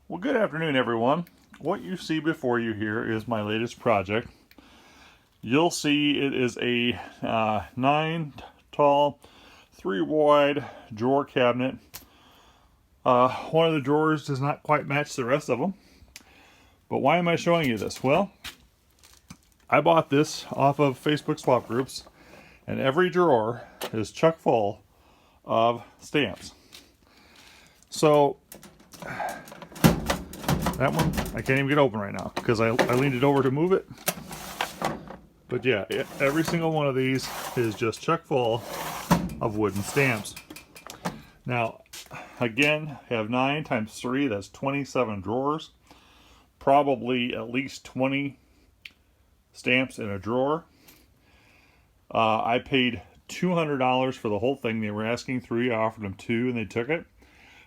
Well, good afternoon, everyone. What you see before you here is my latest project. You'll see it is a 9 tall, 3 wide drawer cabinet. One of the drawers does not quite match the rest of them. But why am I showing you this? Well, I bought this off of Facebook swap groups, and every drawer is chock full of stamps. So that one I can't even get open right now because I leaned it over to move it. But yeah, every single one of these is just chock full of wooden stamps. Now, again, I have 9 times 3, that's 27 drawers. Probably at least 20 stamps in a drawer. I paid $200 for the whole thing. They were asking 3, I offered them 2 and they took it.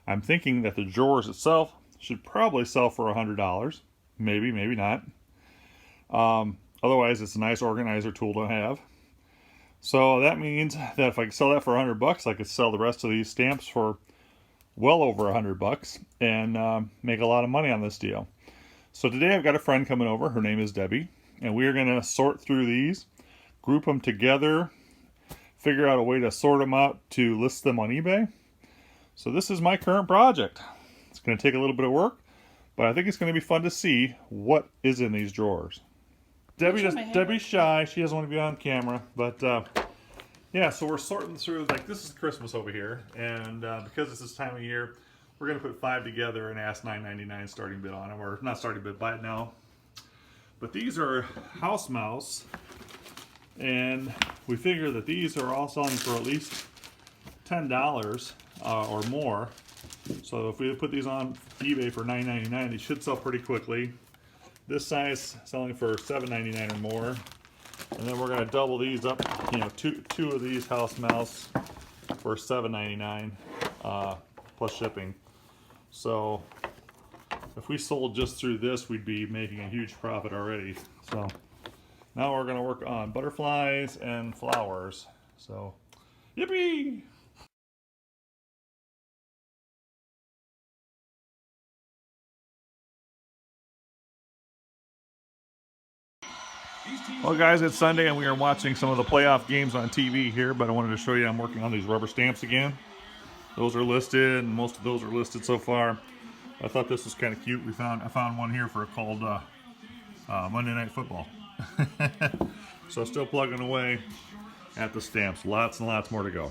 I'm thinking that the drawers itself should probably sell for $100. Maybe, maybe not. Otherwise, it's a nice organizer tool to have. So that means that if I could sell that for $100, I could sell the rest of these stamps for well over $100 and make a lot of money on this deal. So today I've got a friend coming over. Her name is Debbie, and we are going to sort through these, group them together, figure out a way to sort them out to list them on eBay. So this is my current project. It's going to take a little bit of work, but I think it's going to be fun to see what is in these drawers. Debbie's shy. She doesn't want to be on camera, but yeah, so we're sorting through, like, this is Christmas over here, and because it's this time of year, we're going to put 5 together and ask $9.99 starting bid on them, or not starting bid, buy it now. But these are house mouse, and we figure that these are all selling for at least $10 or more. So if we put these on eBay for $9.99, they should sell pretty quickly. This size selling for $7.99 or more, and then we're going to double these up. You know, two of these house mouse for $7.99 plus shipping. So if we sold just through this, we'd be making a huge profit already. So now we're going to work on butterflies and flowers. So yippee! Well, guys, it's Sunday and we are watching some of the playoff games on TV here, but I wanted to show you I'm working on these rubber stamps again. Those are listed, and most of those are listed so far. I thought this was kind of cute. I found one here for called Monday Night Football. So still plugging away at the stamps. Lots and lots more to go.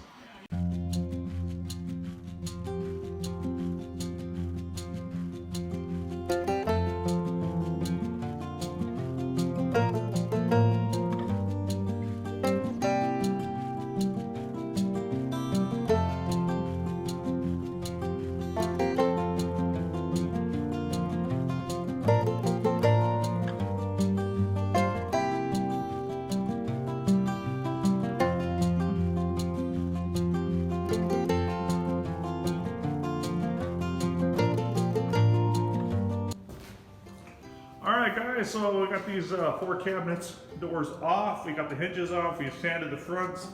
Alright guys, so we got these 4 cabinets doors off, we got the hinges off, we sanded the fronts.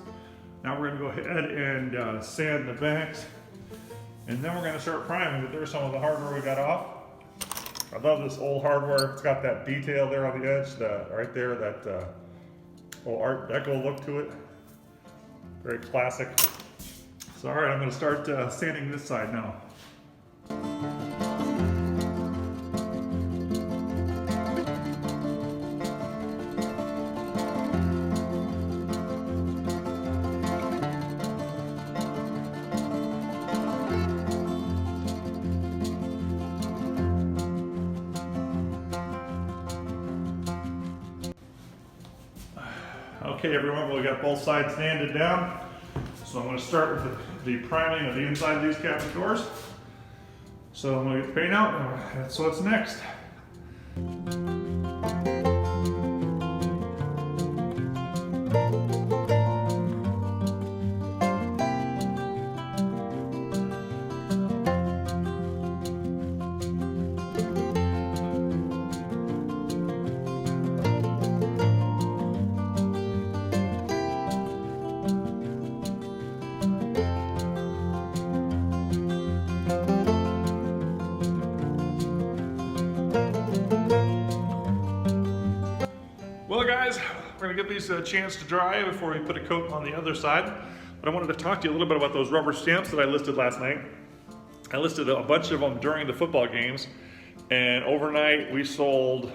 Now we're going to go ahead and sand the backs, and then we're going to start priming. But there's some of the hardware we got off. I love this old hardware. It's got that detail there on the edge, right there, that old Art Deco look to it. Very classic. So alright, I'm going to start sanding this side now. Okay, everyone, we got both sides sanded down. So I'm going to start with the priming of the inside of these cabinet doors. So I'm going to get the paint out, and that's what's next. guys, we're gonna give these a chance to dry before we put a coat on the other side. But I wanted to talk to you a little bit about those rubber stamps that I listed last night. I listed a bunch of them during the football games, and overnight we sold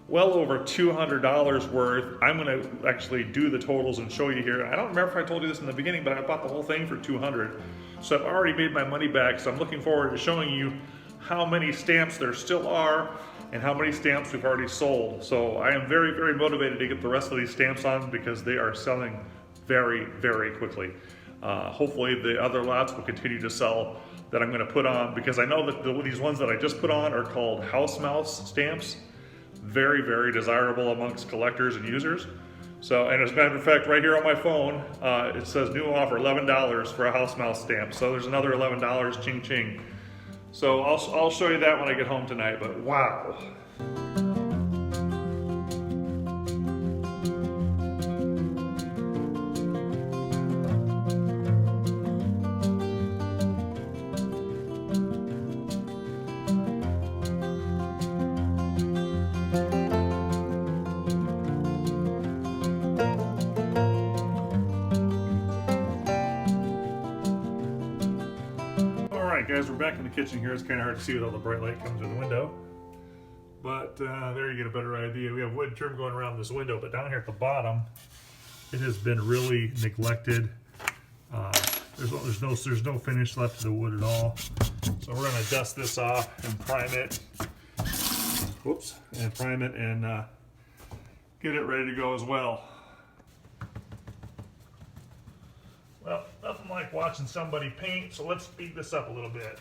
well over $200 worth. I'm gonna actually do the totals and show you here. I don't remember if I told you this in the beginning, but I bought the whole thing for $200. So I've already made my money back, so I'm looking forward to showing you how many stamps there still are and how many stamps we've already sold. So I am very, very motivated to get the rest of these stamps on because they are selling very, very quickly. Hopefully the other lots will continue to sell that I'm gonna put on, because I know that these ones that I just put on are called house mouse stamps. Very, very desirable amongst collectors and users. So, and as a matter of fact, right here on my phone, it says new offer, $11 for a house mouse stamp. So there's another $11, ching ching. So I'll show you that when I get home tonight, but wow. Alright guys, we're back in the kitchen here. It's kind of hard to see with all the bright light comes through the window. But there you get a better idea. We have wood trim going around this window, but down here at the bottom, it has been really neglected. There's no finish left to the wood at all. So we're going to dust this off and prime it. Whoops, and prime it and get it ready to go as well. Well, nothing like watching somebody paint, so let's speed this up a little bit.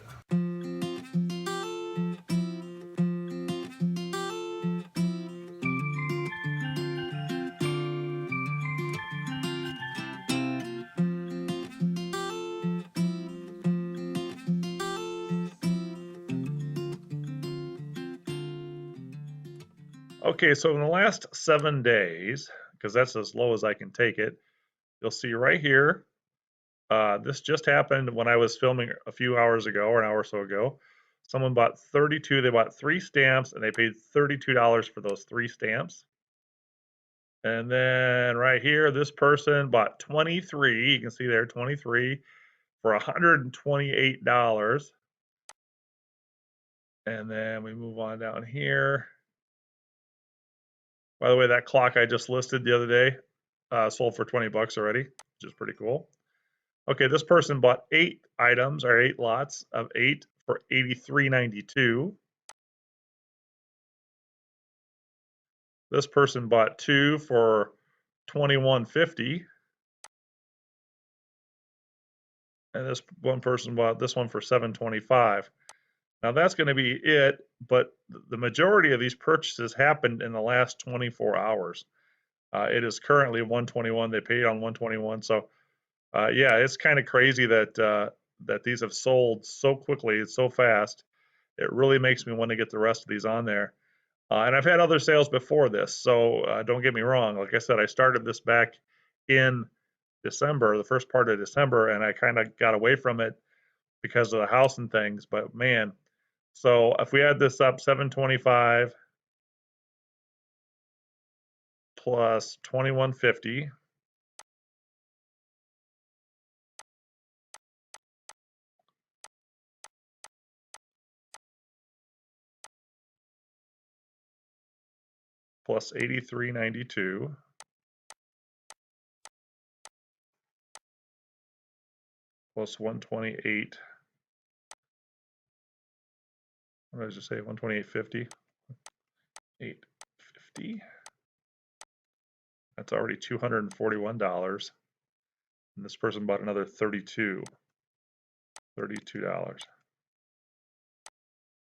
Okay, so in the last 7 days, because that's as low as I can take it, you'll see right here, this just happened when I was filming a few hours ago, or an hour or so ago. Someone bought 32, they bought 3 stamps, and they paid $32 for those 3 stamps. And then right here, this person bought 23, you can see there, 23, for $128. And then we move on down here. By the way, that clock I just listed the other day sold for 20 bucks already, which is pretty cool. Okay, this person bought 8 items, or 8 lots of 8 for $83.92. This person bought 2 for $21.50. And this one person bought this one for $7.25. Now that's going to be it, but the majority of these purchases happened in the last 24 hours. It is currently $121. They paid on $121. So yeah, it's kind of crazy that that these have sold so quickly, it's so fast. It really makes me want to get the rest of these on there. And I've had other sales before this, so don't get me wrong. Like I said, I started this back in December, the first part of December, and I kind of got away from it because of the house and things. But man, so if we add this up, $725 plus $21.50. Plus $83.92 plus 128. What did I just say? 128.50. 850. That's already $241. And this person bought another $32.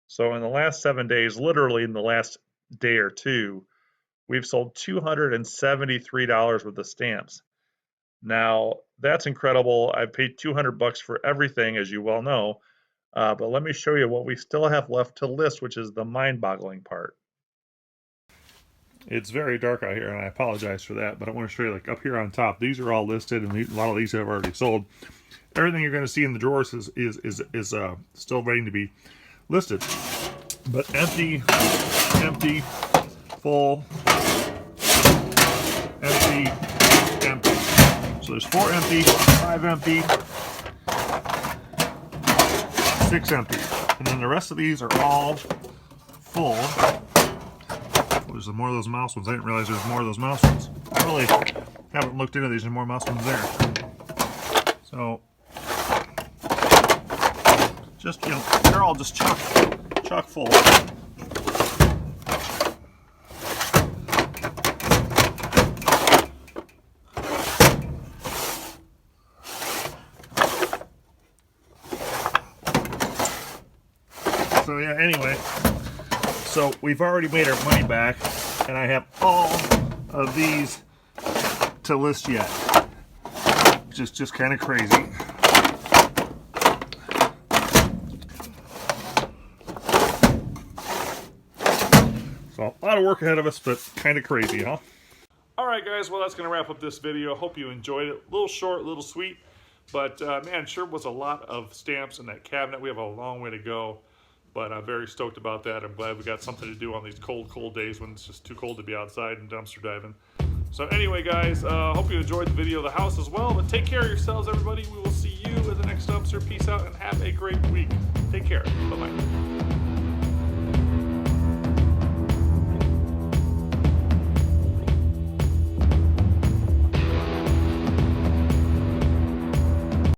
So in the last 7 days, literally in the last day or two, we've sold $273 worth of stamps. Now, that's incredible. I've paid 200 bucks for everything, as you well know. But let me show you what we still have left to list, which is the mind-boggling part. It's very dark out here, and I apologize for that, but I want to show you, like, up here on top, these are all listed, and a lot of these have already sold. Everything you're going to see in the drawers is still waiting to be listed. But empty, full, empty, empty. So there's 4 empty, 5 empty, 6 empty. And then the rest of these are all full. Oh, there's more of those mouse ones. I didn't realize there's more of those mouse ones. I really haven't looked into these. There's more mouse ones there. So, just, you know, they're all just chock full. So yeah, anyway, so we've already made our money back, and I have all of these to list yet, which is just kind of crazy. So a lot of work ahead of us, but kind of crazy, huh? Alright guys, well that's going to wrap up this video. Hope you enjoyed it. A little short, a little sweet, but man, sure was a lot of stamps in that cabinet. We have a long way to go. But I'm very stoked about that. I'm glad we got something to do on these cold days when it's just too cold to be outside and dumpster diving. So anyway, guys, hope you enjoyed the video of the house as well. But take care of yourselves, everybody. We will see you at the next dumpster. Peace out and have a great week. Take care. Bye-bye.